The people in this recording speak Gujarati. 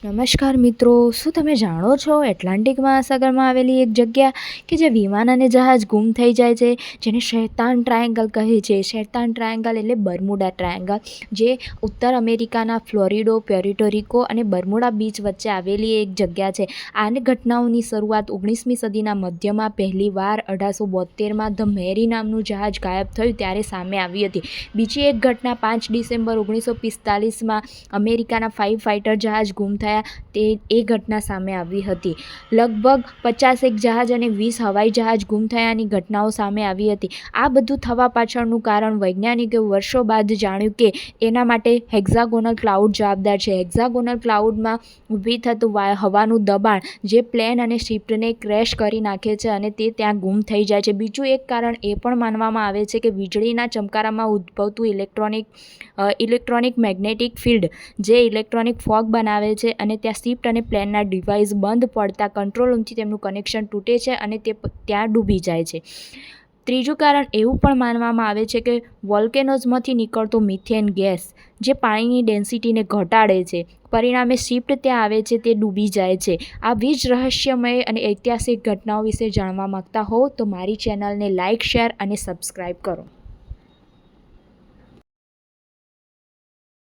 નમસ્કાર મિત્રો, શું તમે જાણો છો એટલાન્ટિક મહાસાગરમાં આવેલી એક જગ્યા કે જે વિમાન અને જહાજ ગુમ થઈ જાય છે, જેને શેતાન ટ્રાયેંગલ કહે છે. શેતાન ટ્રાયેંગલ એટલે બર્મુડા ટ્રાયેંગલ, જે ઉત્તર અમેરિકાના ફ્લોરિડો, પ્યોર્ટો અને બર્મુડા બીચ વચ્ચે આવેલી એક જગ્યા છે. આ ઘટનાઓની શરૂઆત 19મી સદીના મધ્યમાં પહેલીવાર 1872માં ધ મેરી નામનું જહાજ ગાયબ થયું ત્યારે સામે આવી હતી. બીજી એક ઘટના 5 ડિસેમ્બર 1945માં અમેરિકાના ફાઇવ ફાઇટર જહાજ ગુમ થયા એ ઘટના સામે આવી હતી. લગભગ 50 જહાજ અને 20 હવાઈ જહાજ ગુમ થયાની ઘટનાઓ સામે આવી હતી. આ બધું થવા પાછળનું કારણ વૈજ્ઞાનિકોએ વર્ષો બાદ જાણ્યું કે એના માટે હેક્ઝાગોનલ ક્લાઉડ જવાબદાર છે. હેક્ઝાગોનલ ક્લાઉડમાં ઊભી થતું હવાનું દબાણ જે પ્લેન અને શિપને ક્રેશ કરી નાખે છે અને તે ત્યાં ગુમ થઈ જાય છે. બીજું એક કારણ એ પણ માનવામાં આવે છે કે વીજળીના ચમકારામાં ઉદ્ભવતું ઇલેક્ટ્રોનિક મેગ્નેટિક ફિલ્ડ જે ઇલેક્ટ્રોનિક ફોગ બનાવે છે અને ત્યાં શિપ અને પ્લેનના ડિવાઇસ બંધ પડતા કંટ્રોલ રૂમથી તેમનું કનેક્શન તૂટે છે અને તે ત્યાં ડૂબી જાય છે. ત્રીજું કારણ એવું પણ માનવામાં આવે છે કે વોલ્કેનોઝમાંથી નીકળતો મિથેન ગેસ જે પાણીની ડેન્સિટીને ઘટાડે છે, પરિણામે શિપ ત્યાં આવે છે તે ડૂબી જાય છે. આ વીજ રહસ્યમય અને ઐતિહાસિક ઘટનાઓ વિશે જાણવા માંગતા હો તો મારી ચેનલને લાઇક, શેર અને સબસ્ક્રાઈબ કરો.